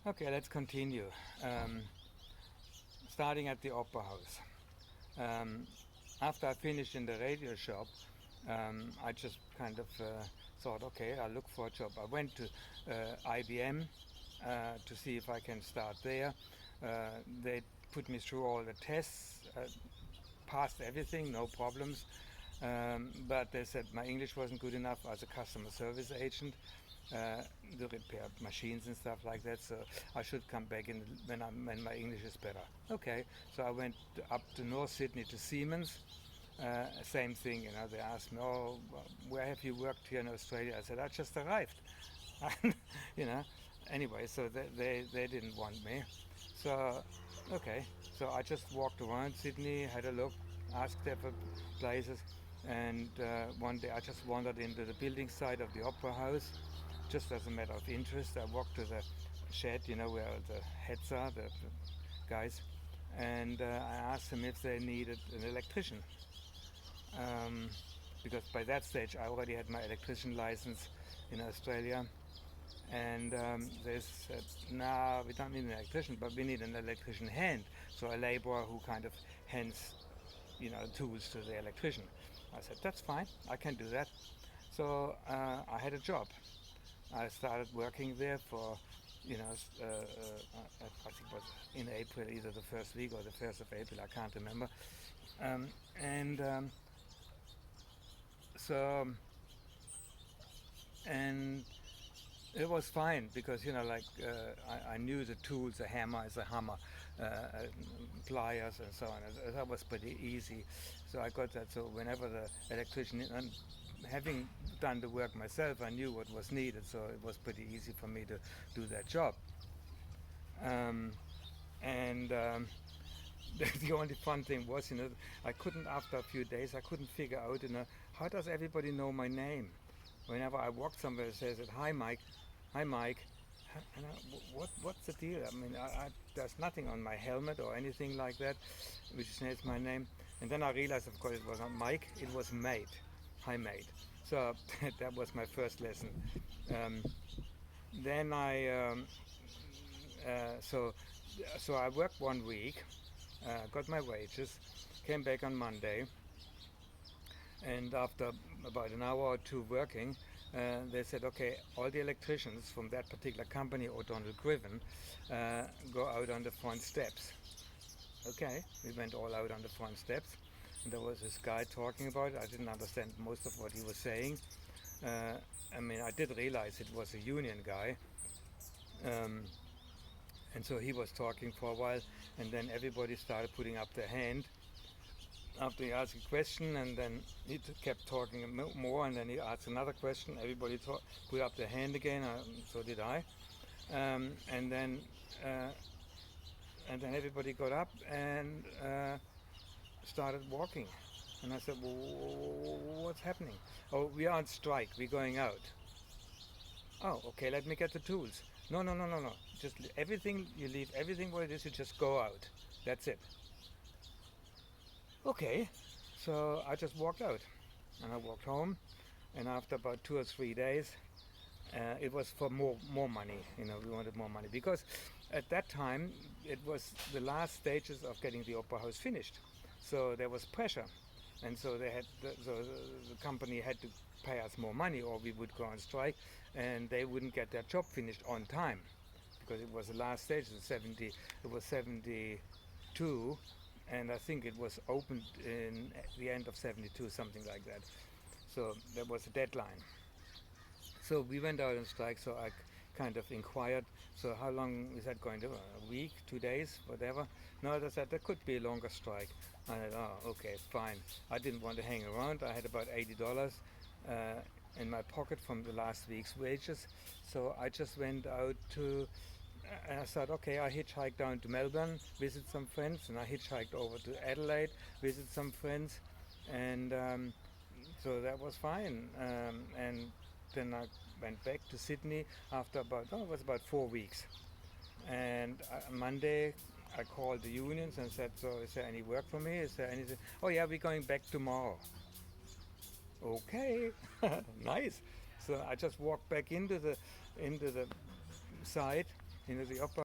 Okay, let's continue. Starting at the Opera House. Um, After I finished in the radio shop, I just kind of thought, okay, I'll look for a job. I went to IBM to see if I can start there. They put me through all the tests, passed everything, no problems. But they said my English wasn't good enough as a customer service agent to repair machines and stuff like that. So I should come back in when my English is better. Okay, so I went up to North Sydney to Siemens. Same thing, They asked me, "Oh, where have you worked here in Australia?" I said, "I just arrived." you know. Anyway, so they didn't want me. So okay, so I just walked around Sydney, had a look, asked them for places, and one day I just wandered into the building side of the Opera House, just as a matter of interest. I walked to the shed, where the heads are, the guys, and I asked them if they needed an electrician. Um, because by that stage I already had my electrician license in Australia, and they said, "No, we don't need an electrician, but we need an electrician hand, so a laborer who kind of hands, tools to the electrician." I said, "That's fine, I can do that." So I had a job. I started working there for, I think it was in April, either the first week or the 1st of April, I can't remember. And so, and it was fine because, I knew the tools, a hammer is a hammer, pliers and so on. That was pretty easy. So I got that. So whenever the electrician, and having done the work myself, I knew what was needed. So it was pretty easy for me to do that job. And the only fun thing was, I couldn't, after a few days, I couldn't figure out, how does everybody know my name? Whenever I walked somewhere, it says, "Hi, Mike. Hi, Mike." What's the deal? I mean, there's nothing on my helmet or anything like that, which says my name. And then I realized, of course, it was not Mike, it was Mate. Hi, Mate. So that was my first lesson. Then so I worked 1 week, got my wages, came back on Monday, and after about an hour or two working, they said, "Okay, all the electricians from that particular company, O'Donnell Griffin, go out on the front steps." Okay, we went all out on the front steps, and there was this guy talking about it. I didn't understand most of what he was saying. I mean, I did realize it was a union guy. And so he was talking for a while, and then everybody started putting up their hand after he asked a question, and then he kept talking more, and then he asked another question. Everybody put up their hand again, so did I. And then everybody got up and started walking. And I said, "Well, what's happening?" "Oh, we are on strike. We're going out." "Oh, okay, let me get the tools." No. Just everything, you leave everything where it is, you just go out. That's it. Okay, so I just walked out, and I walked home, and after about 2 or 3 days, it was for more money. We wanted more money because at that time it was the last stages of getting the Opera House finished, so there was pressure, and so the company had to pay us more money, or we would go on strike, and they wouldn't get their job finished on time because it was the last stage. It was 72. And I think it was opened in the end of 72, something like that. So there was a deadline. So we went out on strike, so I kind of inquired, "So how long is that going to? A week, 2 days, whatever?" No, they said there could be a longer strike. I said, "Oh, okay, fine." I didn't want to hang around. I had about $80 in my pocket from the last week's wages. So I just went out and I thought, okay, I hitchhiked down to Melbourne, visit some friends, and I hitchhiked over to Adelaide, visit some friends, and so that was fine. And then I went back to Sydney after it was about 4 weeks. And Monday, I called the unions and said, "So is there any work for me? Is there anything?" "Oh yeah, we're going back tomorrow." Okay, nice. So I just walked back into the site, the upper